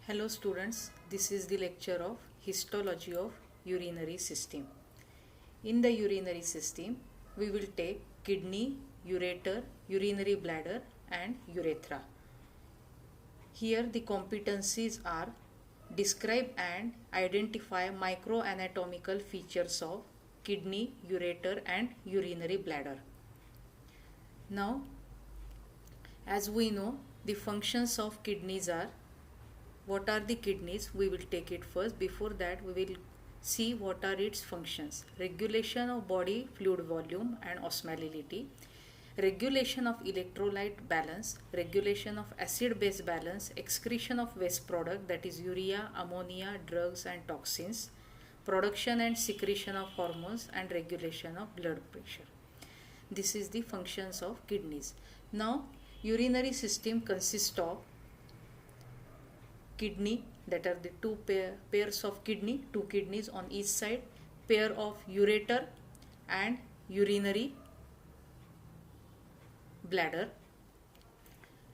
Hello students, this is the lecture of histology of urinary system. In the urinary system, we will take kidney, ureter, urinary bladder and urethra. Here the competencies are describe and identify microanatomical features of kidney, ureter and urinary bladder. Now, as we know, the functions of kidneys are what are the kidneys? We will take it first. Before that, we will see what are its functions. Regulation of body fluid volume and osmolality, regulation of electrolyte balance, regulation of acid-base balance, excretion of waste product that is urea, ammonia, drugs and toxins, production and secretion of hormones and regulation of blood pressure. This is the functions of kidneys. Now, urinary system consists of kidney, that are the two pairs of kidney, two kidneys on each side, pair of ureter and urinary bladder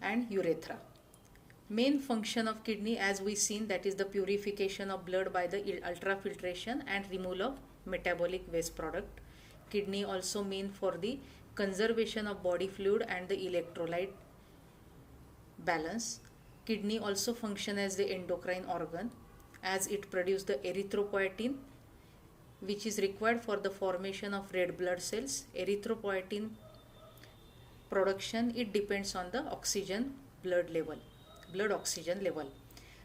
and urethra. Main function of kidney, as we seen, that is the purification of blood by the ultrafiltration and removal of metabolic waste product. Kidney also mean for the conservation of body fluid and the electrolyte balance. Kidney also function as the endocrine organ, as it produces the erythropoietin, which is required for the formation of red blood cells. Erythropoietin production, it depends on the oxygen blood oxygen level.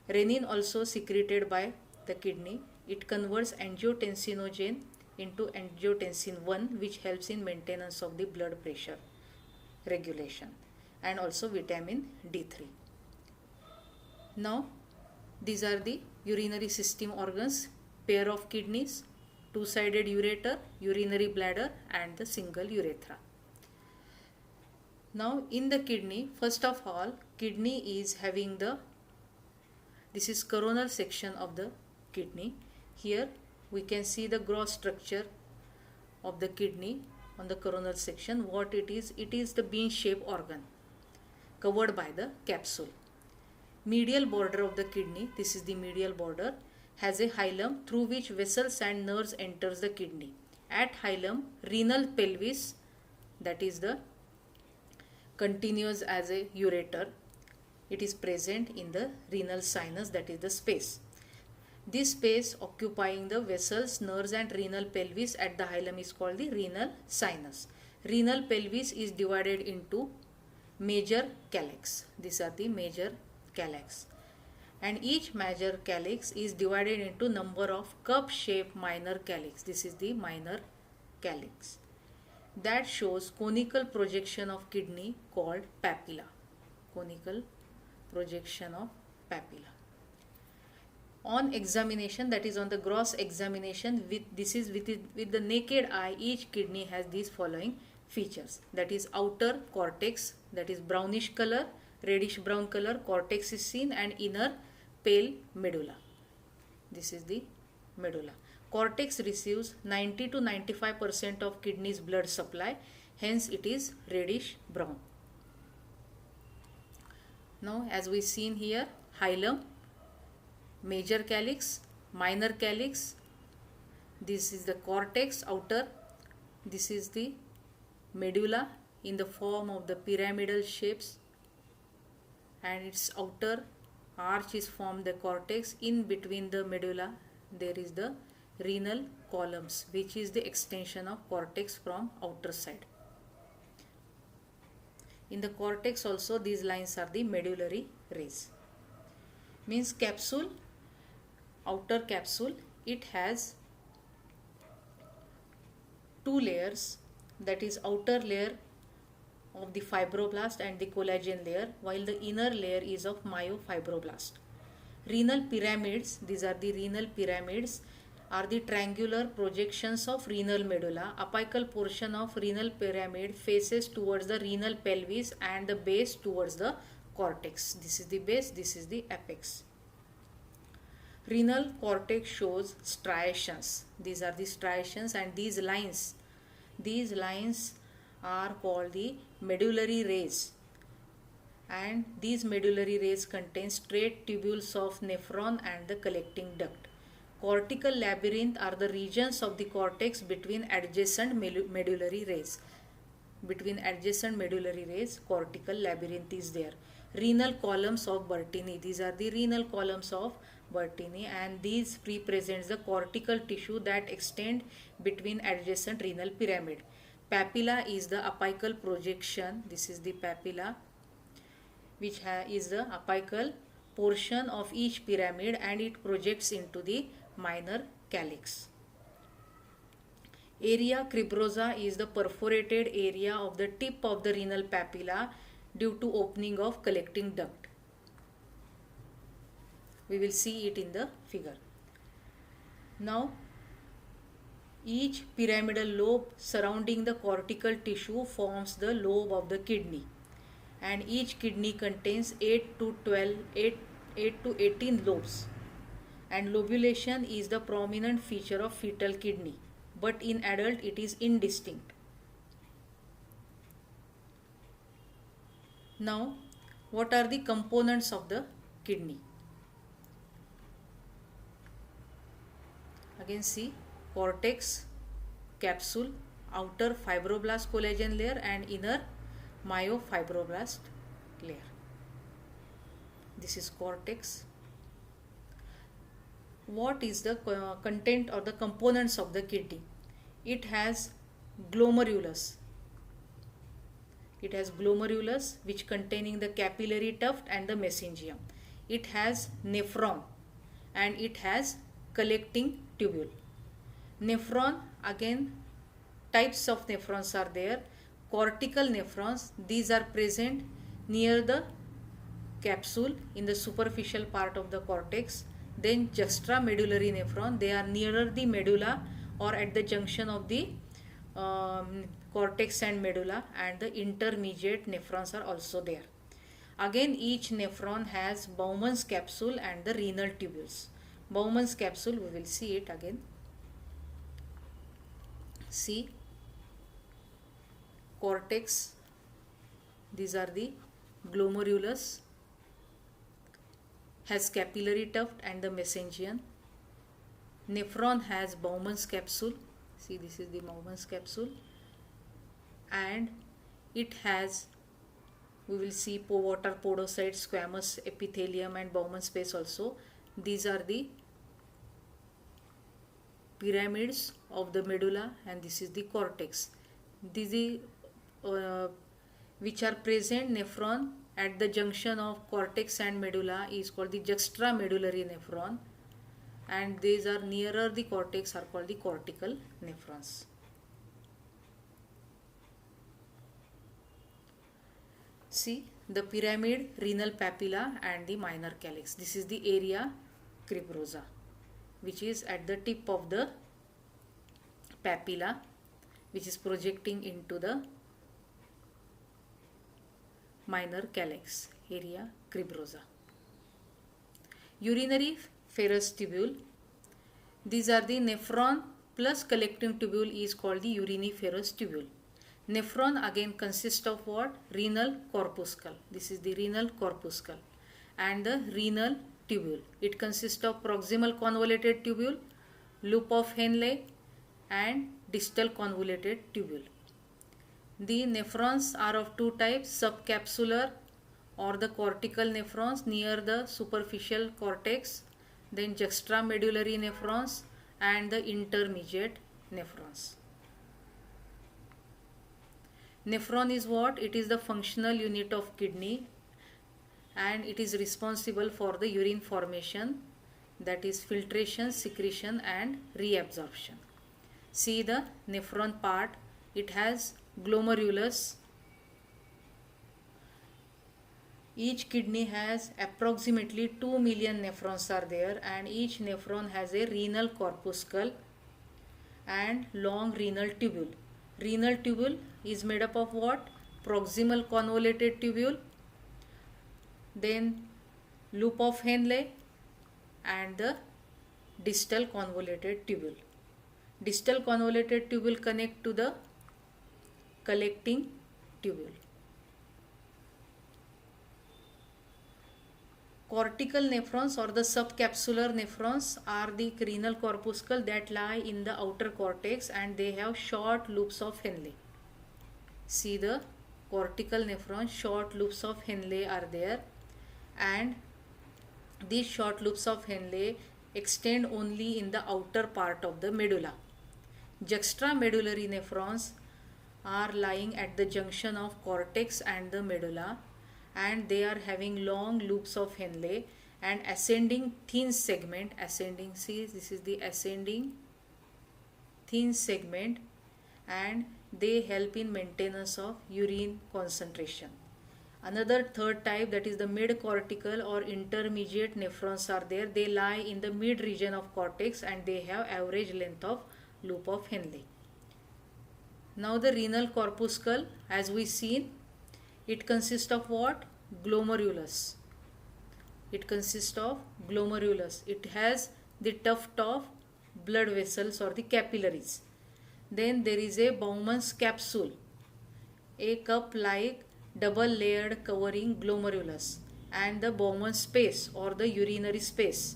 Renin also secreted by the kidney. It converts angiotensinogen into angiotensin 1, which helps in maintenance of the blood pressure regulation, and also vitamin D3. Now, these are the urinary system organs: pair of kidneys, two-sided ureter, urinary bladder and the single urethra. Now, in the kidney, first of all, kidney is having this is coronal section of the kidney. Here we can see the gross structure of the kidney on the coronal section. What it is the bean-shaped organ covered by the capsule. Medial border of the kidney, this is the medial border, has a hilum through which vessels and nerves enters the kidney. At hilum, renal pelvis, that is the continuous as a ureter, it is present in the renal sinus, that is the space. This space occupying the vessels, nerves and renal pelvis at the hilum is called the renal sinus. Renal pelvis is divided into major calyx. These are the major calyx, and each major calyx is divided into number of cup-shaped minor calyx. This is the minor calyx that shows conical projection of kidney called papilla. Conical projection of papilla. On examination, that is on the gross examination, with the naked eye, each kidney has these following features. That is outer cortex, that is brownish color, reddish brown color, cortex is seen, and inner pale medulla. This is the medulla. Cortex receives 90 to 95% of kidney's blood supply, hence it is reddish brown. Now, as we seen here, hilum, major calyx, minor calyx, this is the cortex outer, this is the medulla in the form of the pyramidal shapes, and its outer arch is formed the cortex. In between the medulla there is the renal columns, which is the extension of cortex from outer side. In the cortex also, these lines are the medullary rays. Means capsule, outer capsule, it has two layers, that is outer layer of the fibroblast and the collagen layer, while the inner layer is of myofibroblast. Renal pyramids, these are the renal pyramids, are the triangular projections of renal medulla. Apical portion of renal pyramid faces towards the renal pelvis and the base towards the cortex. This is the base, this is the apex. Renal cortex shows striations. These are the striations, and these lines are called the medullary rays. and these medullary rays contain straight tubules of nephron and the collecting duct. Cortical labyrinth are the regions of the cortex between adjacent medullary rays. Between adjacent medullary rays, cortical labyrinth is there. Renal columns of Bertini. These are the renal columns of Bertini, and these represents the cortical tissue that extend between adjacent renal pyramid. Papilla is the apical projection. This is the papilla, which is the apical portion of each pyramid, and it projects into the minor calyx. Area cribrosa is the perforated area of the tip of the renal papilla due to opening of collecting duct. We will see it in the figure. Now, each pyramidal lobe surrounding the cortical tissue forms the lobe of the kidney, and each kidney contains 8 to 18 lobes, and lobulation is the prominent feature of fetal kidney, but in adult it is indistinct. Now, what are the components of the kidney? Again, see, cortex, capsule, outer fibroblast collagen layer and inner myofibroblast layer. This is cortex. What is the content or the components of the kidney? It has glomerulus. It has glomerulus, which containing the capillary tuft and the mesangium. It has nephron, and it has collecting tubule. Nephron, again, types of nephrons are there. Cortical nephrons, these are present near the capsule in the superficial part of the cortex. Then juxtamedullary nephron, they are nearer the medulla or at the junction of the cortex and medulla, and the intermediate nephrons are also there. Again, each nephron has Bowman's capsule and the renal tubules. Bowman's capsule, we will see it again. See, cortex, these are the glomerulus, has capillary tuft and the mesangium. Nephron has Bowman's capsule. See, this is the Bowman's capsule, and it has, we will see, water podocytes, squamous epithelium and Bowman's space also. These are the pyramids of the medulla, and this is the cortex. These which are present nephron at the junction of cortex and medulla is called the juxtamedullary nephron, and these are nearer the cortex are called the cortical nephrons. See, the pyramid, renal papilla and the minor calyx. This is the area cribrosa, which is at the tip of the papilla, which is projecting into the minor calyx, area cribrosa. Urinary ferrous tubule. These are the nephron plus collecting tubule is called the uriniferous tubule. Nephron again consists of what? Renal corpuscle. This is the renal corpuscle, and the renal tubule. It consists of proximal convoluted tubule, loop of Henle, and distal convoluted tubule. The nephrons are of two types: subcapsular or the cortical nephrons near the superficial cortex, then juxtamedullary nephrons and the intermediate nephrons. Nephron is what? It is the functional unit of kidney, and it is responsible for the urine formation, that is filtration, secretion and reabsorption. See the nephron part. It has glomerulus. Each kidney has approximately 2 million nephrons are there, and each nephron has a renal corpuscle and long renal tubule. Renal tubule is made up of what? Proximal convoluted tubule, then loop of Henle and the distal convoluted tubule. Distal convoluted tubule connect to the collecting tubule. cortical nephrons or the subcapsular nephrons are the renal corpuscle that lie in the outer cortex, and they have short loops of Henle. See the cortical nephrons, short loops of Henle are there, and these short loops of Henle extend only in the outer part of the medulla. Juxtamedullary nephrons are lying at the junction of cortex and the medulla, and they are having long loops of Henle and ascending thin segment. Ascending, see, this is the ascending thin segment, and they help in maintenance of urine concentration. Another third type, that is the mid-cortical or intermediate nephrons are there. They lie in the mid region of cortex and they have average length of loop of Henle. Now the renal corpuscle, as we seen, it consists of what? Glomerulus. It consists of glomerulus. It has the tuft of blood vessels or the capillaries. Then there is a Bowman's capsule, a cup-like double layered covering glomerulus, and the Bowman's space or the urinary space.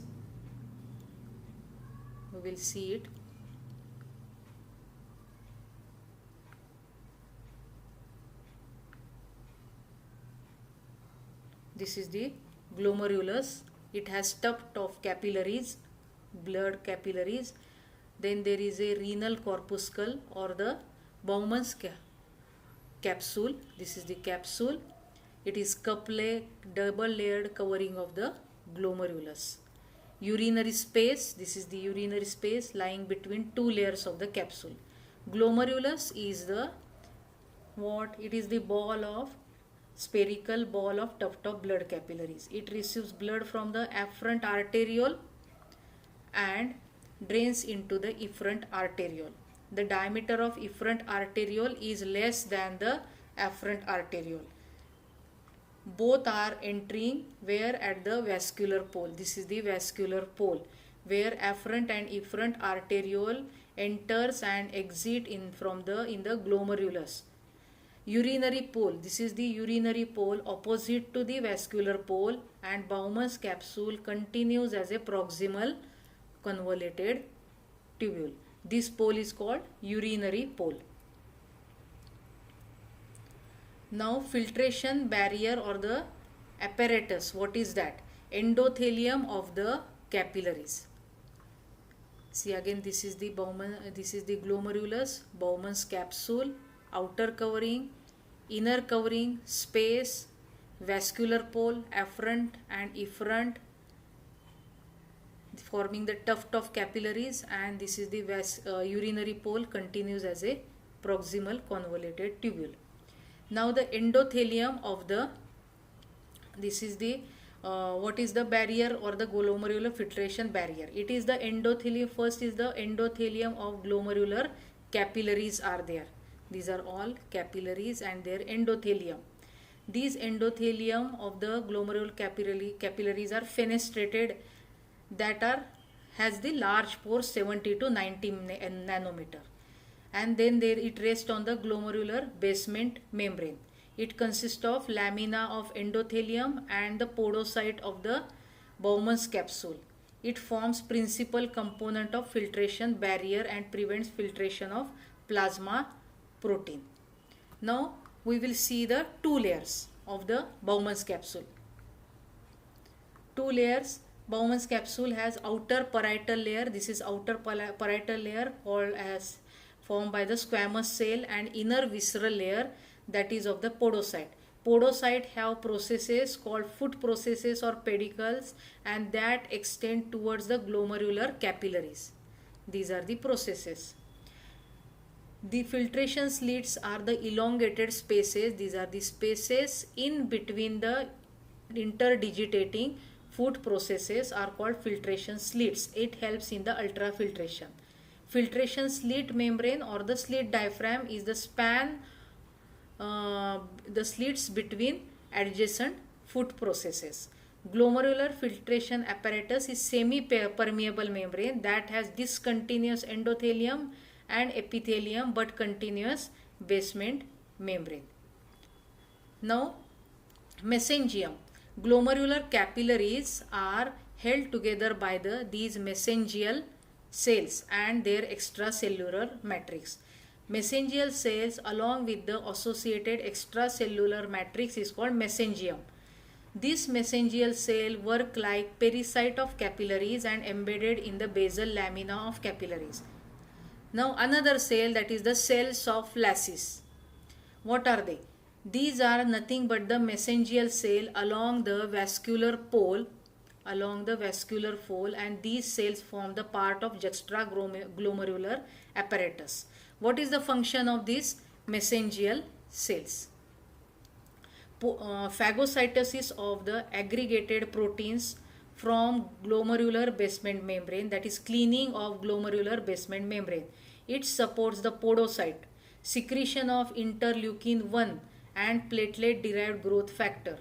We will see it. This is the glomerulus. It has tuft of capillaries, blood capillaries. Then there is a renal corpuscle or the Bowman's capsule. This is the capsule. It is cup-like double layered covering of the glomerulus. Urinary space. This is the urinary space lying between two layers of the capsule. Glomerulus is the what? It is the ball of spherical ball of tuft of blood capillaries. It receives blood from the afferent arteriole and drains into the efferent arteriole. The diameter of efferent arteriole is less than the afferent arteriole. Both are entering where? At the vascular pole. This is the vascular pole where afferent and efferent arteriole enters and exit in the glomerulus. Urinary pole. This is the urinary pole opposite to the vascular pole, and Bowman's capsule continues as a proximal convoluted tubule. This pole is called urinary pole. Now filtration barrier or the apparatus. What is that? Endothelium of the capillaries. See again, this is the glomerulus, Bowman's capsule, outer covering, inner covering, space, vascular pole, afferent and efferent, forming the tuft of capillaries, and this is the urinary pole continues as a proximal convoluted tubule. Now the endothelium of the, this is the what is the barrier or the glomerular filtration barrier? It is the endothelium. First is the endothelium of glomerular capillaries are there. These are all capillaries and their endothelium. These endothelium of the glomerular capillaries are fenestrated, that has the large pores 70 to 90 nanometer, and then it rests on the glomerular basement membrane. It consists of lamina of endothelium and the podocyte of the Bowman's capsule. It forms principal component of filtration barrier and prevents filtration of plasma protein. Now we will see the two layers of the Bowman's capsule. Two layers. Bowman's capsule has outer parietal layer. This is outer parietal layer called as formed by the squamous cell, and inner visceral layer, that is of the podocyte. Podocyte have processes called foot processes or pedicles, and that extend towards the glomerular capillaries. These are the processes. The filtration slits are the elongated spaces. These are the spaces in between the interdigitating foot processes are called filtration slits. It helps in the ultrafiltration. Filtration slit membrane or the slit diaphragm is the span, the slits between adjacent foot processes. Glomerular filtration apparatus is semi-permeable membrane that has discontinuous endothelium and epithelium but continuous basement membrane. Now mesengium. Glomerular capillaries are held together by these mesangial cells and their extracellular matrix. Mesangial cells along with the associated extracellular matrix is called mesangium. This mesangial cell work like pericyte of capillaries and embedded in the basal lamina of capillaries. Now another cell, that is the cells of Lassis. What are they? These are nothing but the mesangial cell along the vascular pole, and these cells form the part of juxtaglomerular apparatus. What is the function of these mesangial cells? Phagocytosis of the aggregated proteins from glomerular basement membrane, that is cleaning of glomerular basement membrane. It supports the podocyte, secretion of interleukin 1 and platelet derived growth factor.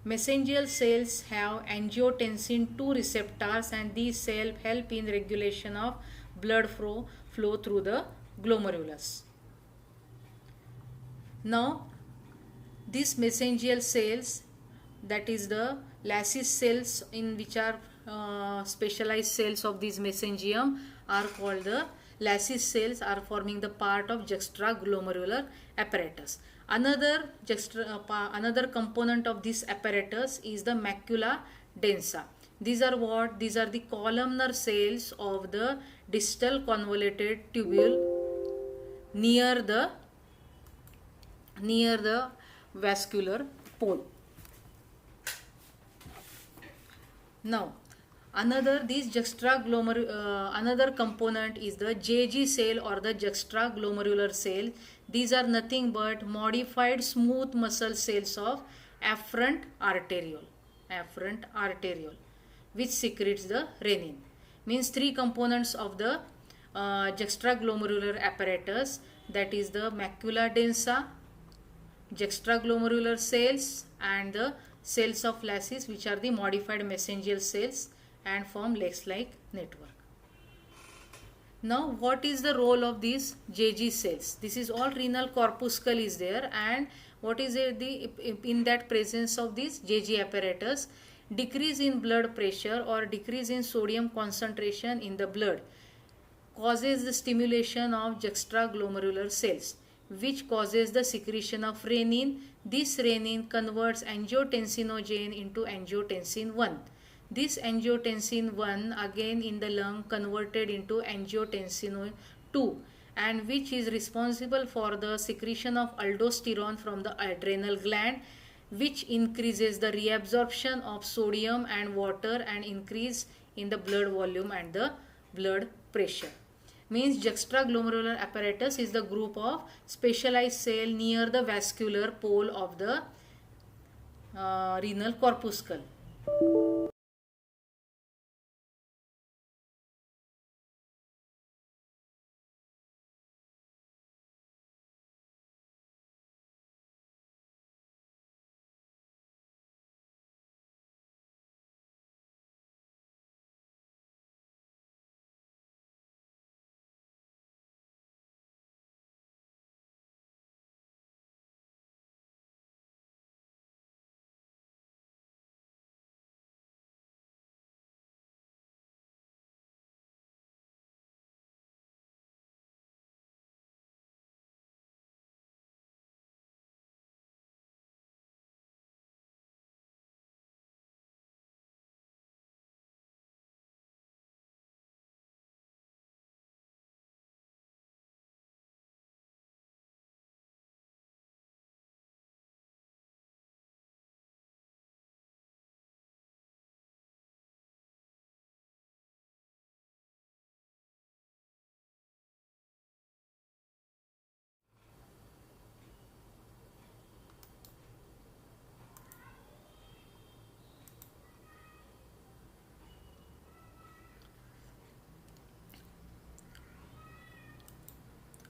Mesangial cells have angiotensin II receptors, and these cells help in regulation of blood flow through the glomerulus. Now these mesangial cells, that is the Lassis cells, in which are specialized cells of this mesangium, are called the Lassis cells, are forming the part of juxtaglomerular apparatus. Another component of this apparatus is the macula densa. These are what? These are the columnar cells of the distal convoluted tubule near the vascular pole. Now another component is the JG cell or the juxtaglomerular cell. These are nothing but modified smooth muscle cells of afferent arteriole, which secretes the renin. Means three components of the juxtaglomerular apparatus, that is the macula densa, juxtaglomerular cells, and the cells of Lassis, which are the modified mesangial cells and form legs-like network. Now what is the role of these JG cells? This is all renal corpuscle is there, and what is in that presence of this JG apparatus? Decrease in blood pressure or decrease in sodium concentration in the blood causes the stimulation of juxtaglomerular cells, which causes the secretion of renin. This renin converts angiotensinogen into angiotensin 1. This angiotensin 1 again in the lung converted into angiotensin 2, and which is responsible for the secretion of aldosterone from the adrenal gland, which increases the reabsorption of sodium and water and increase in the blood volume and the blood pressure. Means juxtaglomerular apparatus is the group of specialized cell near the vascular pole of the renal corpuscle.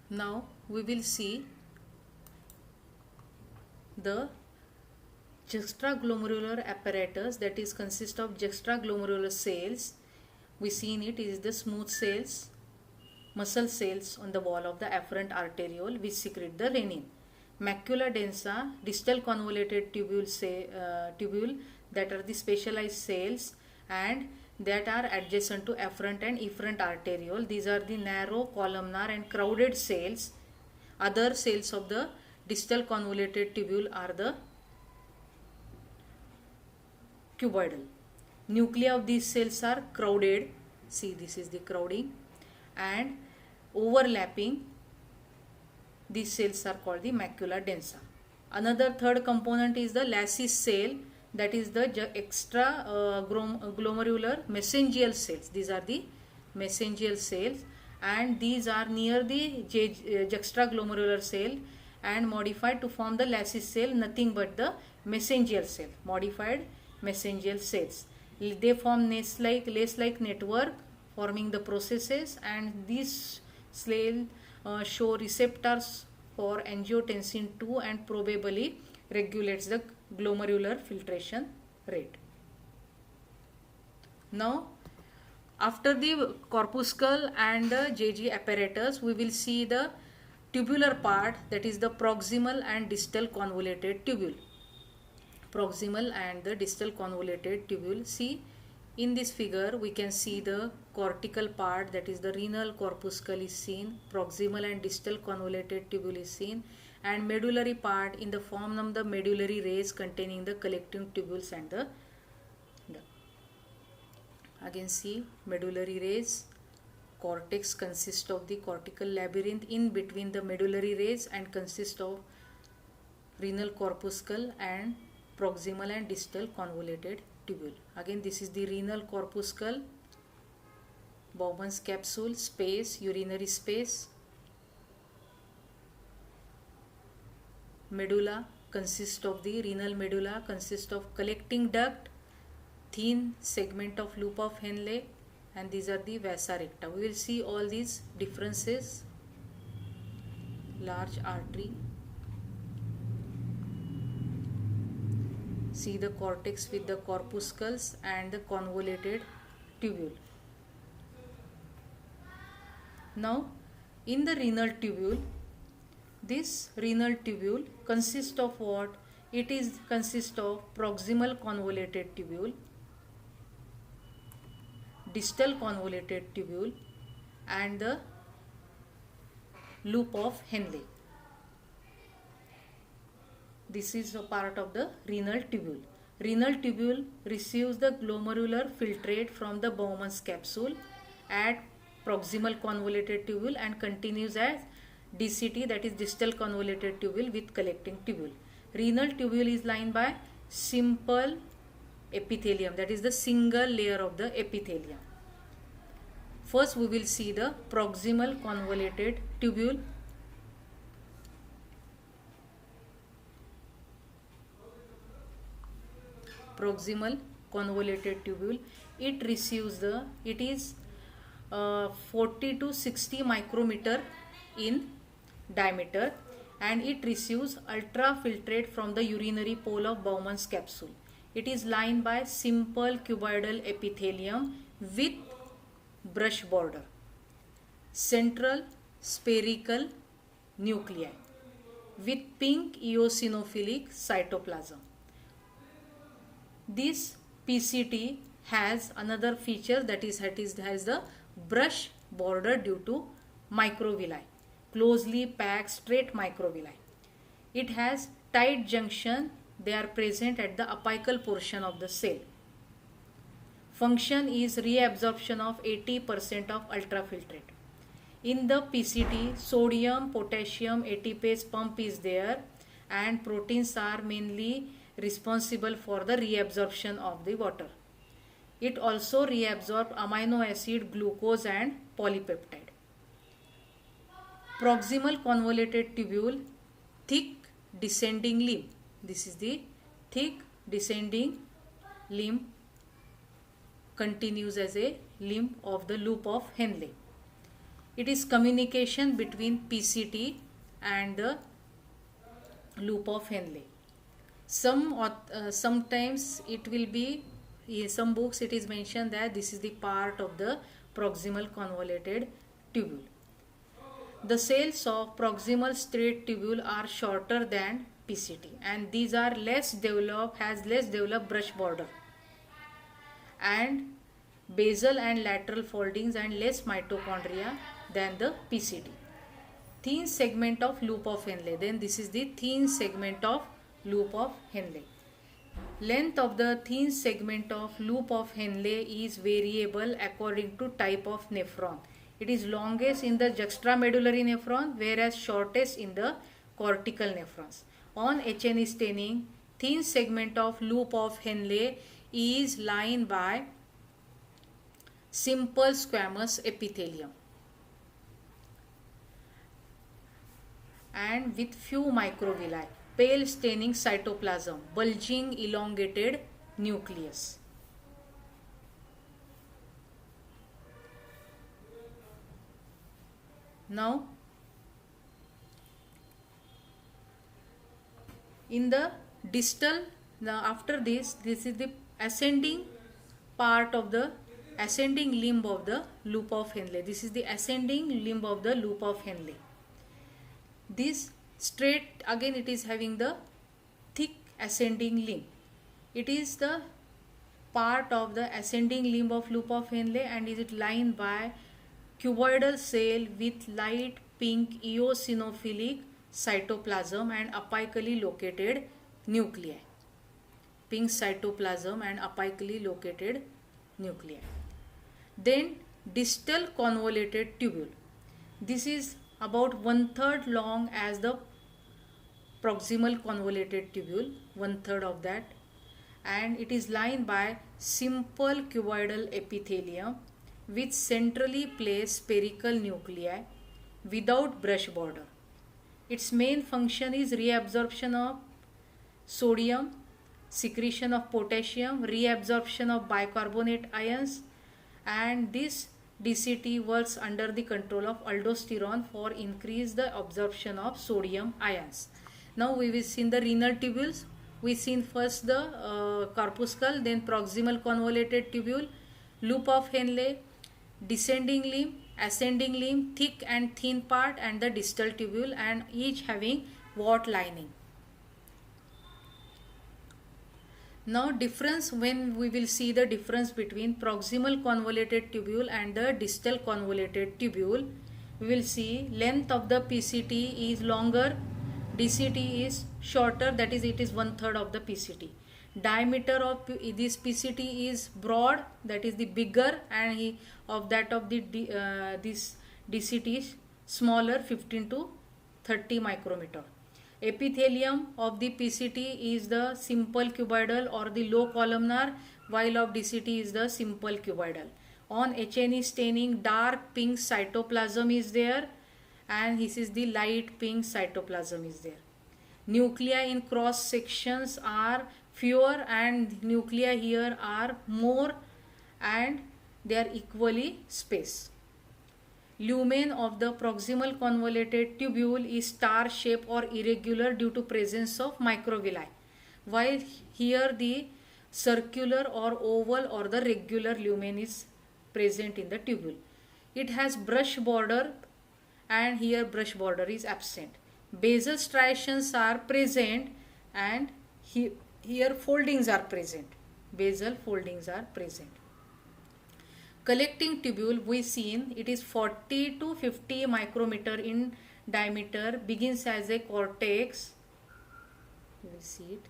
Now we will see the juxtaglomerular apparatus, that is consist of juxtaglomerular cells. We see in it is the smooth cells, muscle cells on the wall of the afferent arteriole, which secrete the renin. macula densa, distal convoluted tubule that are the specialized cells and that are adjacent to afferent and efferent arteriole. These are the narrow, columnar and crowded cells. Other cells of the distal convoluted tubule are the cuboidal. Nuclei of these cells are crowded. See, this is the crowding, and overlapping. These cells are called the macula densa. Another third component is the Lassis cell, that is the extra glomerular mesangial cells. These are the mesangial cells, and these are near the juxtaglomerular cell and modified to form the Lassis cell, nothing but the mesangial cell, modified mesangial cells. They form lace-like network forming the processes, and these cells show receptors for angiotensin II and probably regulates the glomerular filtration rate. Now, after the corpuscle and the JG apparatus, we will see the tubular part, that is the proximal and distal convoluted tubule. Proximal and the distal convoluted tubule. See, in this figure we can see the cortical part, that is the renal corpuscle is seen, proximal and distal convoluted tubule is seen, and medullary part in the form of the medullary rays containing the collecting tubules and the again see medullary rays. Cortex consists of the cortical labyrinth in between the medullary rays and consists of renal corpuscle and proximal and distal convoluted tubule. Again, this is the renal corpuscle, Bowman's capsule, space, urinary space. Medulla consists of the renal medulla consists of collecting duct, thin segment of loop of Henle, and these are the vasa recta. We will see all these differences. Large artery. See the cortex with the corpuscles and the convoluted tubule. Now, in the renal tubule, this renal tubule consists of what? It consists of proximal convoluted tubule, distal convoluted tubule, and the loop of Henle. This is a part of the renal tubule. Renal tubule receives the glomerular filtrate from the Bowman's capsule at proximal convoluted tubule and continues as DCT, that is distal convoluted tubule with collecting tubule. Renal tubule is lined by simple epithelium, that is the single layer of the epithelium. First we will see the proximal convoluted tubule. Proximal convoluted tubule, it is 40 to 60 micrometer in diameter, and it receives ultrafiltrate from the urinary pole of Bowman's capsule. It is lined by simple cuboidal epithelium with brush border, central spherical nuclei with pink eosinophilic cytoplasm. This PCT has another feature, that is has the brush border due to microvilli, closely packed straight microvilli. It has tight junction, they are present at the apical portion of the cell. Function is reabsorption of 80% of ultrafiltrate. In the PCT, sodium, potassium, ATPase pump is there, and proteins are mainly responsible for the reabsorption of the water. It also reabsorbs amino acid, glucose and polypeptide. Proximal convoluted tubule, thick descending limb. This is the thick descending limb, continues as a limb of the loop of Henle. It is communication between PCT and the loop of Henle. Sometimes it will be, in some books it is mentioned that this is the part of the proximal convoluted tubule. The cells of proximal straight tubule are shorter than PCT, and these are less developed brush border and basal and lateral foldings and less mitochondria than the PCT. Thin segment of loop of Henle. Then this is the thin segment of loop of Henle. Length of the thin segment of loop of Henle is variable according to type of nephron. It is longest in the juxtamedullary nephron, whereas shortest in the cortical nephrons. On HNE staining, thin segment of loop of Henle is lined by simple squamous epithelium and with few microvilli, pale staining cytoplasm, bulging elongated nucleus. Now, in the distal, after this is the ascending part of the ascending limb of the loop of Henle. This is the ascending limb of the loop of Henle. This straight, again it is having the thick ascending limb. It is the part of the ascending limb of loop of Henle and is it lined by cuboidal cell with light pink eosinophilic cytoplasm and apically located nuclei. Pink cytoplasm and apically located nuclei. Then distal convoluted tubule. This is about 1/3 long as the proximal convoluted tubule, 1/3 of that, and it is lined by simple cuboidal epithelium with centrally placed spherical nuclei without brush border. Its main function is reabsorption of sodium, secretion of potassium, reabsorption of bicarbonate ions, and this DCT works under the control of aldosterone for increase the absorption of sodium ions. Now we will see in the renal tubules. We seen first the corpuscle, then proximal convoluted tubule, loop of Henle, descending limb, ascending limb, thick and thin part, and the distal tubule, and each having wart lining. Now difference, when we will see the difference between proximal convoluted tubule and the distal convoluted tubule, we will see length of the PCT is longer, DCT is shorter, that is it is 1/3 of the PCT. Diameter of this PCT is broad, that is the bigger, and of that of the this DCT is smaller, 15 to 30 micrometer. Epithelium of the PCT is the simple cuboidal or the low columnar, while of DCT is the simple cuboidal. On HNE staining, dark pink cytoplasm is there, and this is the light pink cytoplasm is there. Nuclei in cross sections are fewer and nuclei here are more, and they are equally spaced. Lumen of the proximal convoluted tubule is star shape or irregular due to presence of microvilli, while here the circular or oval or the regular lumen is present in the tubule. It has brush border, and here brush border is absent. Basal striations are present, and here foldings are present. Basal foldings are present. Collecting tubule, we seen it is 40 to 50 micrometer in diameter, begins as a cortex. You will see it.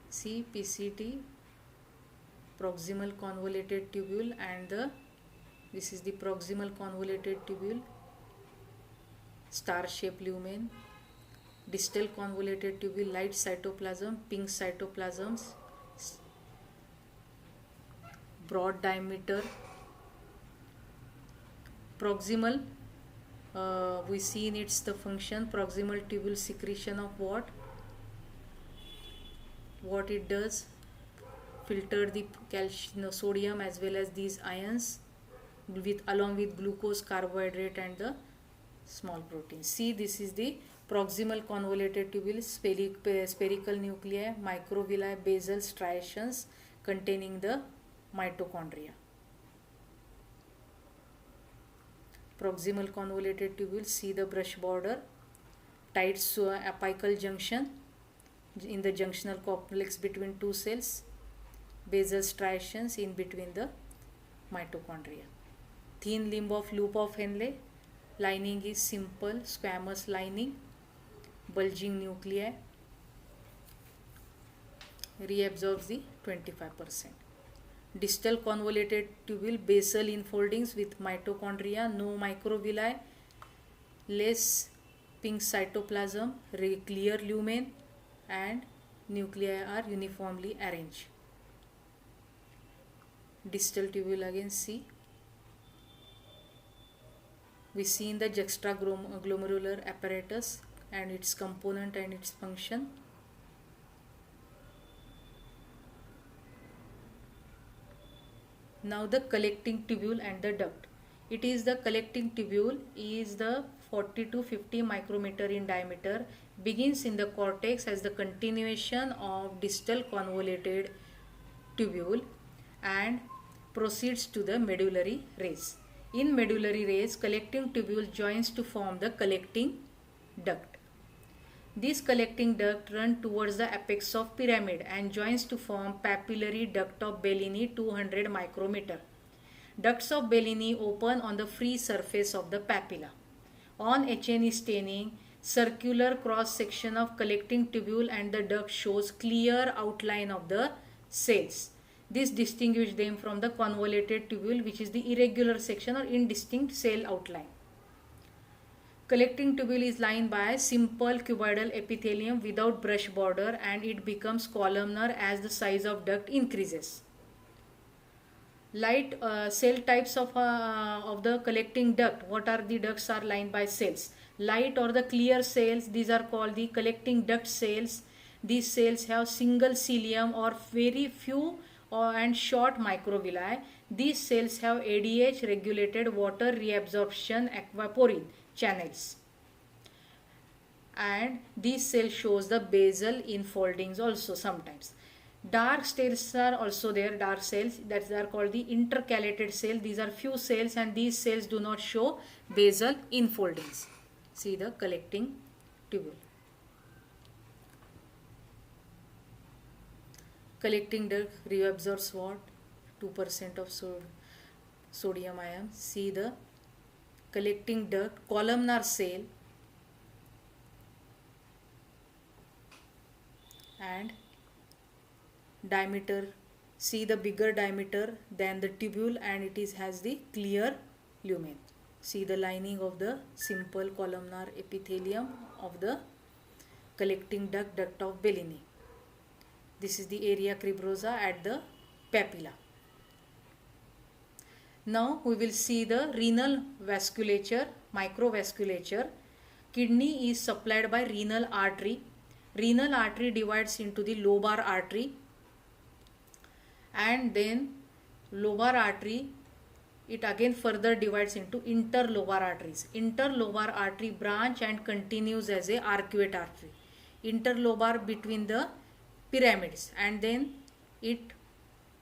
See PCT, proximal convoluted tubule, and this is the proximal convoluted tubule, star shaped lumen, distal convoluted tubule, light cytoplasm, pink cytoplasms, broad diameter. Proximal, we seen it's the function, proximal tubule secretion of what it does, filter the calcium, sodium as well as these ions along with glucose, carbohydrate, and the small proteins. See, this is the proximal convoluted tubule, spherical nuclei, microvilli, basal striations containing the mitochondria. proximal convoluted tubule, see the brush border, tight apical junction in the junctional complex between two cells, basal striations in between the mitochondria. Thin limb of loop of Henle, lining is simple squamous lining, bulging nuclei, reabsorbs the 25%. Distal convoluted tubule, basal infoldings with mitochondria, no microvilli, less pink cytoplasm, clear lumen, and nuclei are uniformly arranged. Distal tubule again see. We see in the juxtaglomerular apparatus and its component and its function. Now the collecting tubule and the duct. It is the collecting tubule is the 40 to 50 micrometer in diameter, begins in the cortex as the continuation of distal convoluted tubule and proceeds to the medullary rays. In medullary rays, collecting tubule joins to form the collecting duct. This collecting duct runs towards the apex of pyramid and joins to form papillary duct of Bellini 200 micrometer. Ducts of Bellini open on the free surface of the papilla. On H&E staining, circular cross section of collecting tubule and the duct shows clear outline of the cells. This distinguishes them from the convoluted tubule, which is the irregular section or indistinct cell outline. Collecting tubule is lined by simple cuboidal epithelium without brush border, and it becomes columnar as the size of duct increases. Light cell types of the collecting duct. What are the ducts are lined by cells? Light or the clear cells, these are called the collecting duct cells. These cells have single cilium or very few and short microvilli. These cells have ADH regulated water reabsorption aquaporine channels, and these cells shows the basal infoldings also sometimes. Dark cells are also there, dark cells that are called the intercalated cell. These are few cells and these cells do not show basal infoldings. See the collecting tubule. Collecting duct reabsorbs what? 2% of sodium ion. See the collecting duct, columnar cell and diameter. See the bigger diameter than the tubule, and it has the clear lumen. See the lining of the simple columnar epithelium of the collecting duct of Bellini. This is the area cribrosa at the papilla. Now we will see the renal vasculature, microvasculature. Kidney is supplied by renal artery. Renal artery divides into the lobar artery, and then lobar artery, it again further divides into interlobar arteries. Interlobar artery branch and continues as a arcuate artery. Interlobar between the pyramids, and then it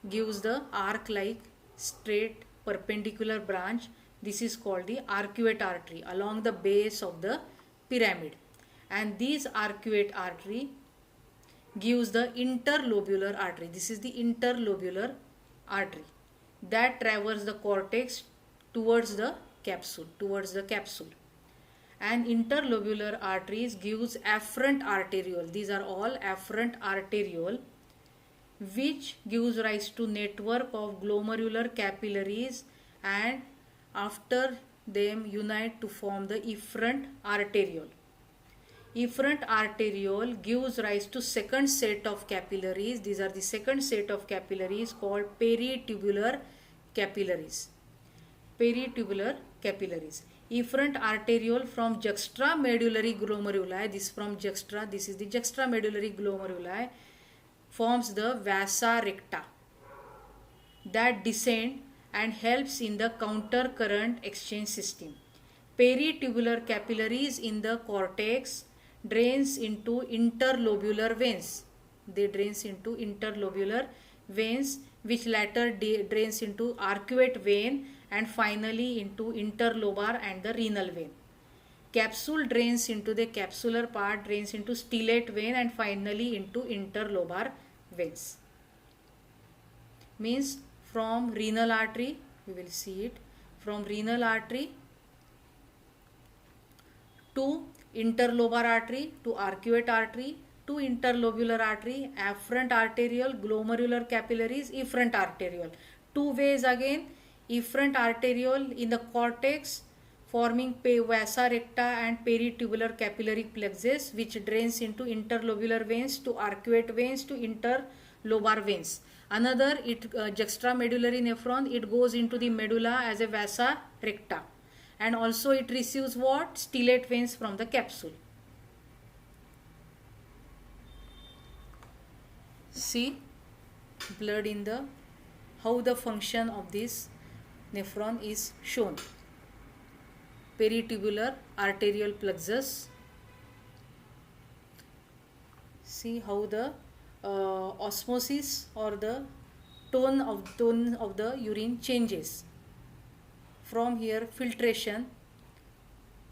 gives the arc like straight perpendicular branch. This is called the arcuate artery along the base of the pyramid, and this arcuate artery gives the interlobular artery. This is the interlobular artery that traverses the cortex towards the capsule, and interlobular arteries gives afferent arteriole. These are all afferent arteriole, which gives rise to network of glomerular capillaries, and after them unite to form the efferent arteriole. Efferent arteriole gives rise to second set of capillaries. These are the second set of capillaries called peritubular capillaries. Peritubular capillaries. Efferent arteriole from juxtamedullary glomeruli. This from juxta. This is the juxtamedullary glomeruli. Forms the vasa recta that descend and helps in the counter current exchange system. Peritubular capillaries in the cortex drains into interlobular veins. They drains into interlobular veins which later drains into arcuate vein and finally into interlobar and the renal vein. Capsule drains into the capsular part, drains into stellate vein and finally into interlobar veins. Means from renal artery, we will see it, from renal artery to interlobar artery to arcuate artery to interlobular artery, afferent arteriole, glomerular capillaries, efferent arteriole. Two ways again, efferent arteriole in the cortex forming vasa recta and peritubular capillary plexus, which drains into interlobular veins to arcuate veins to interlobar veins. Another, juxtamedullary nephron, it goes into the medulla as a vasa recta, and also it receives what? Stellate veins from the capsule. See blood in the, how the function of this nephron is shown. Peritubular arterial plexus. See how the osmosis or the tone of the urine changes. From here, filtration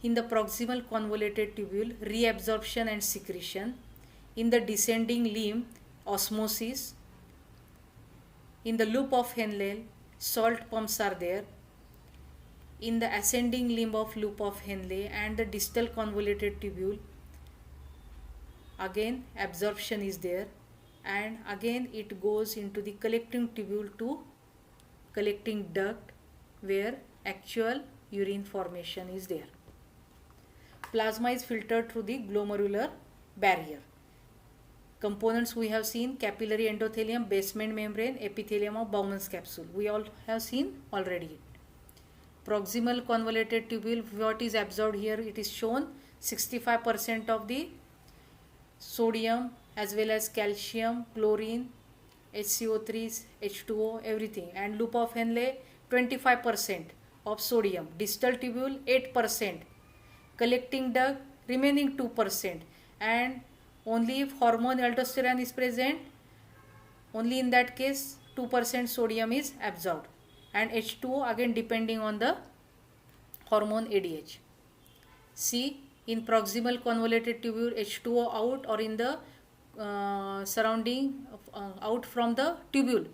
in the proximal convoluted tubule, reabsorption and secretion. In the descending limb, osmosis. In the loop of Henle, salt pumps are there. In the ascending limb of loop of Henle and the distal convoluted tubule, again absorption is there, and again it goes into the collecting tubule to collecting duct where actual urine formation is there. Plasma is filtered through the glomerular barrier. Components we have seen: capillary endothelium, basement membrane, epithelium of Bowman's capsule. We all have seen already. Proximal convoluted tubule, what is absorbed here? It is shown 65% of the sodium as well as calcium, chlorine, HCO3, H2O, everything. And loop of Henle, 25% of sodium. Distal tubule, 8%. Collecting duct, remaining 2%. And only if hormone aldosterone is present, only in that case 2% sodium is absorbed. And H2O again depending on the hormone ADH. See, in proximal convoluted tubule, H2O out, or in the surrounding out from the tubule.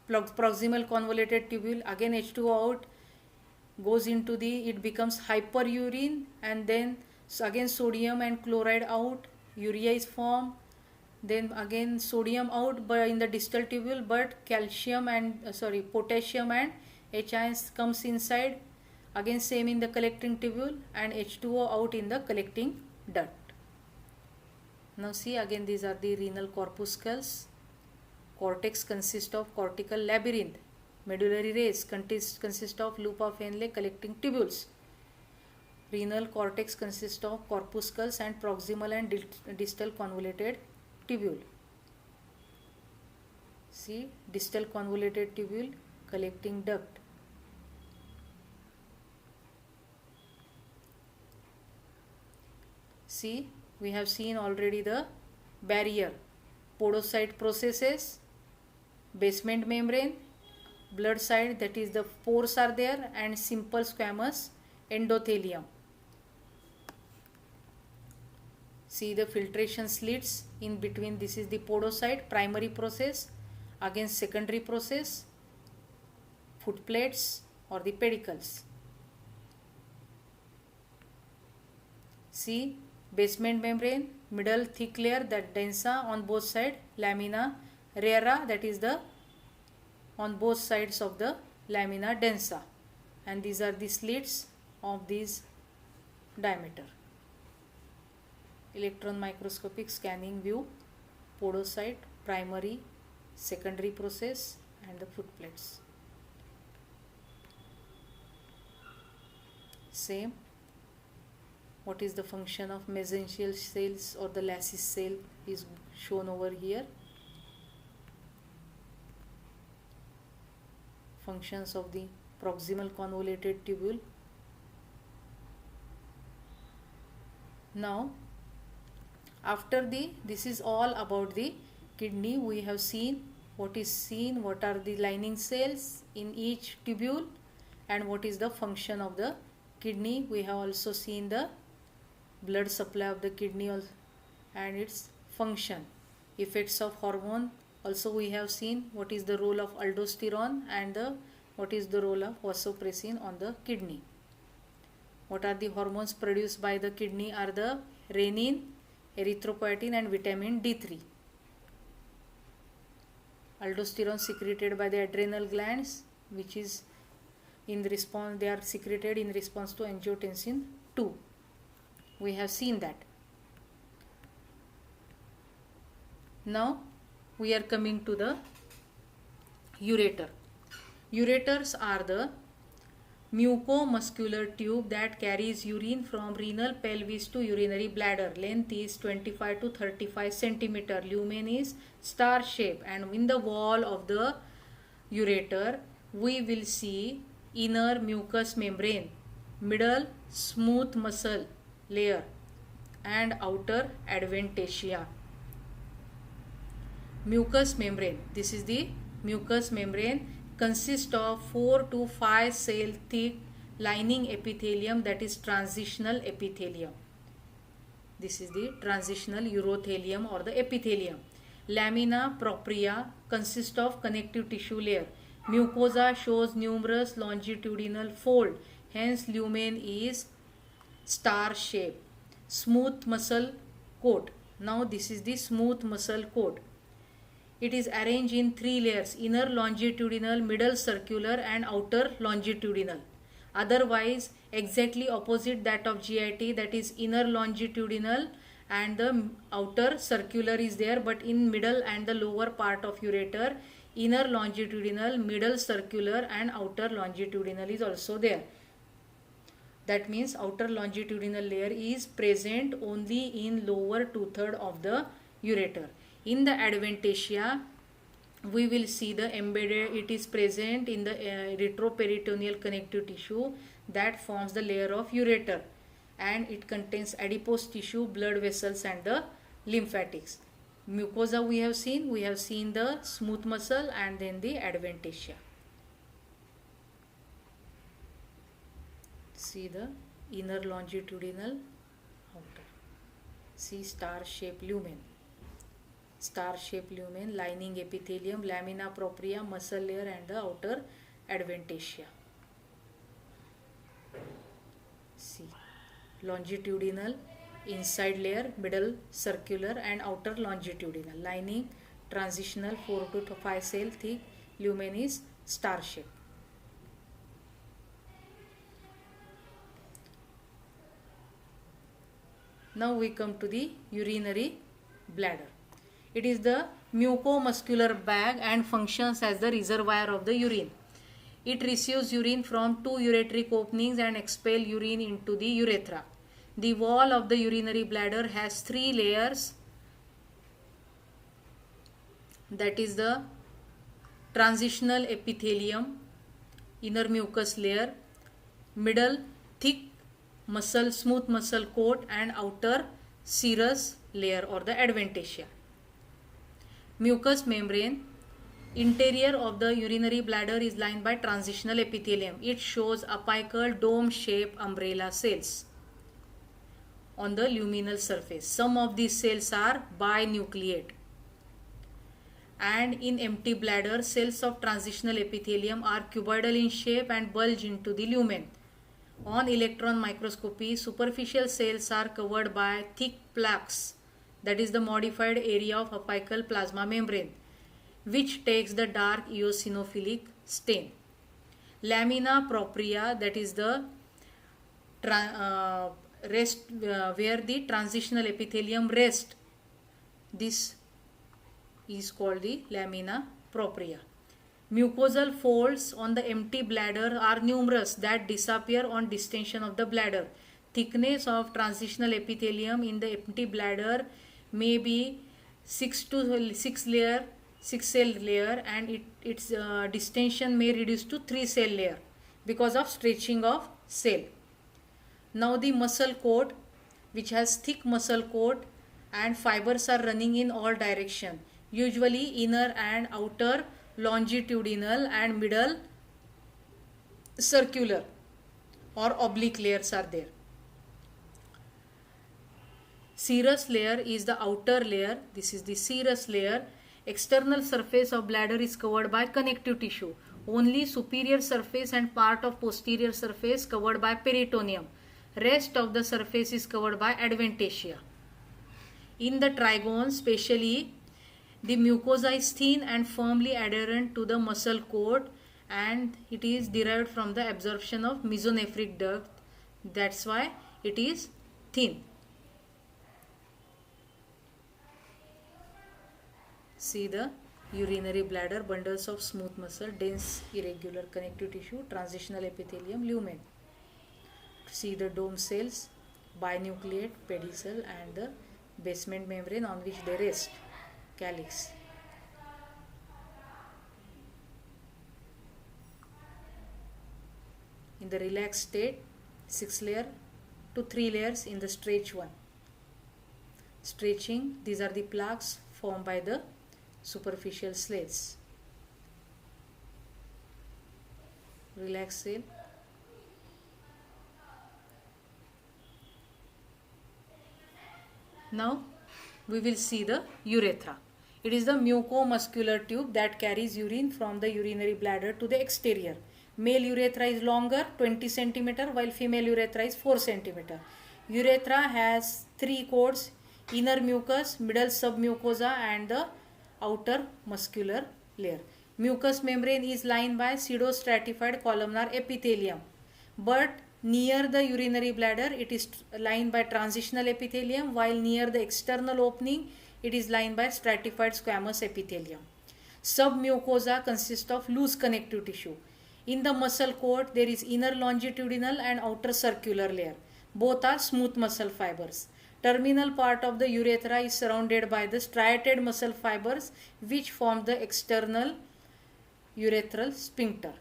Proximal convoluted tubule, again H2O out, goes into the, it becomes hyperurine, and then again sodium and chloride out, urea is formed, then again sodium out but in the distal tubule, but calcium and potassium and H ions comes inside, again same in the collecting tubule, and H2O out in the collecting duct. Now see, again these are the renal corpuscles. Cortex consists of cortical labyrinth. Medullary rays consist of loop of Henle collecting tubules. Renal cortex consists of corpuscles and proximal and distal convoluted tubule. See, distal convoluted tubule, collecting duct. See, we have seen already the barrier, podocyte processes, basement membrane, blood side, that is the pores are there, and simple squamous endothelium. See the filtration slits in between. This is the podocyte, primary process, again secondary process, foot plates or the pedicles. See, basement membrane, middle thick layer, that densa on both sides, lamina rara, that is the on both sides of the lamina densa, and these are the slits of these diameter. Electron microscopic scanning view, podocyte, primary, secondary process, and the foot plates. Same. What is the function of mesangial cells or the Lassis cell is shown over here. Functions of the proximal convoluted tubule. Now, after this is all about the kidney. We have seen what is seen, what are the lining cells in each tubule, and what is the function of the kidney. We have also seen the blood supply of the kidney and its function. Effects of hormone also we have seen, what is the role of aldosterone and what is the role of vasopressin on the kidney. What are the hormones produced by the kidney are the renin, erythropoietin and vitamin D3. Aldosterone secreted by the adrenal glands, which is in response, they are secreted in response to angiotensin 2. We have seen that. Now we are coming to the ureter. Ureters are the mucomuscular tube that carries urine from renal pelvis to urinary bladder. Length is 25 to 35 centimeter. Lumen is star shape, and in the wall of the ureter we will see inner mucous membrane, middle smooth muscle layer and outer adventitia. Mucous membrane, this is the mucous membrane, consists of 4 to 5 cell thick lining epithelium, that is transitional epithelium. This is the transitional urothelium or the epithelium. Lamina propria consists of connective tissue layer. Mucosa shows numerous longitudinal fold, hence lumen is star shape. Smooth muscle coat. Now this is the smooth muscle coat. It is arranged in 3 layers: inner longitudinal, middle circular and outer longitudinal. Otherwise exactly opposite that of GIT, that is inner longitudinal and the outer circular is there, but in middle and the lower part of ureter, inner longitudinal, middle circular and outer longitudinal is also there. That means outer longitudinal layer is present only in lower 2/3 of the ureter. In the adventitia we will see the embedded, it is present in the retroperitoneal connective tissue that forms the layer of ureter, and it contains adipose tissue, blood vessels and the lymphatics. Mucosa we have seen the smooth muscle and then the adventitia. See the inner longitudinal, outer. See star shaped lumen. Star shaped lumen, lining epithelium, lamina propria, muscle layer and the outer adventitia. See longitudinal, inside layer, middle circular and outer longitudinal. Lining transitional 4 to 5 cell thick, lumen is star shape. Now we come to the urinary bladder. It is the mucomuscular bag and functions as the reservoir of the urine. It receives urine from 2 ureteric openings and expels urine into the urethra. The wall of the urinary bladder has 3 layers, that is the transitional epithelium, inner mucous layer, middle thick muscle, smooth muscle coat and outer serous layer or the adventitia. Mucous membrane. Interior of the urinary bladder is lined by transitional epithelium. It shows apical dome-shaped umbrella cells on the luminal surface. Some of these cells are binucleate. And in empty bladder, cells of transitional epithelium are cuboidal in shape and bulge into the lumen. On electron microscopy, superficial cells are covered by thick plaques, that is the modified area of apical plasma membrane, which takes the dark eosinophilic stain. Lamina propria, that is the where the transitional epithelium rests. This is called the lamina propria. Mucosal folds on the empty bladder are numerous that disappear on distension of the bladder. Thickness of transitional epithelium in the empty bladder may be 6 cell layer, and its distension may reduce to 3 cell layer because of stretching of cell. Now the muscle coat, which has thick muscle coat and fibers are running in all direction. Usually inner and outer longitudinal and middle circular or oblique layers are there. Serous layer is the outer layer. This is the serous layer. External surface of bladder is covered by connective tissue. Only superior surface and part of posterior surface covered by peritoneum. Rest of the surface is covered by adventitia. In the trigone, especially, the mucosa is thin and firmly adherent to the muscle coat, and it is derived from the absorption of mesonephric duct. That's why it is thin. See the urinary bladder, bundles of smooth muscle, dense irregular connective tissue, transitional epithelium, lumen. See the dome cells, binucleate, pedicel, and the basement membrane on which they rest, calyx. In the relaxed state, 6 layer to 3 layers in the stretch one. Stretching, these are the plaques formed by the superficial slits. Relaxed cell. Now we will see the urethra. It is the mucomuscular tube that carries urine from the urinary bladder to the exterior. Male urethra is longer, 20 cm, while female urethra is 4 cm. Urethra has 3 coats: inner mucus, middle submucosa, and the outer muscular layer. Mucous membrane is lined by pseudostratified columnar epithelium, but near the urinary bladder it is lined by transitional epithelium, while near the external opening it is lined by stratified squamous epithelium. Submucosa consists of loose connective tissue. In the muscle coat there is inner longitudinal and outer circular layer. Both are smooth muscle fibers. Terminal part of the urethra is surrounded by the striated muscle fibers which form the external urethral sphincter.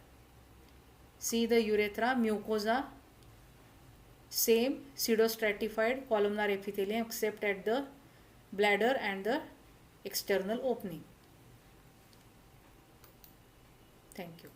See the urethra, mucosa, same pseudostratified columnar epithelium except at the bladder and the external opening. Thank you.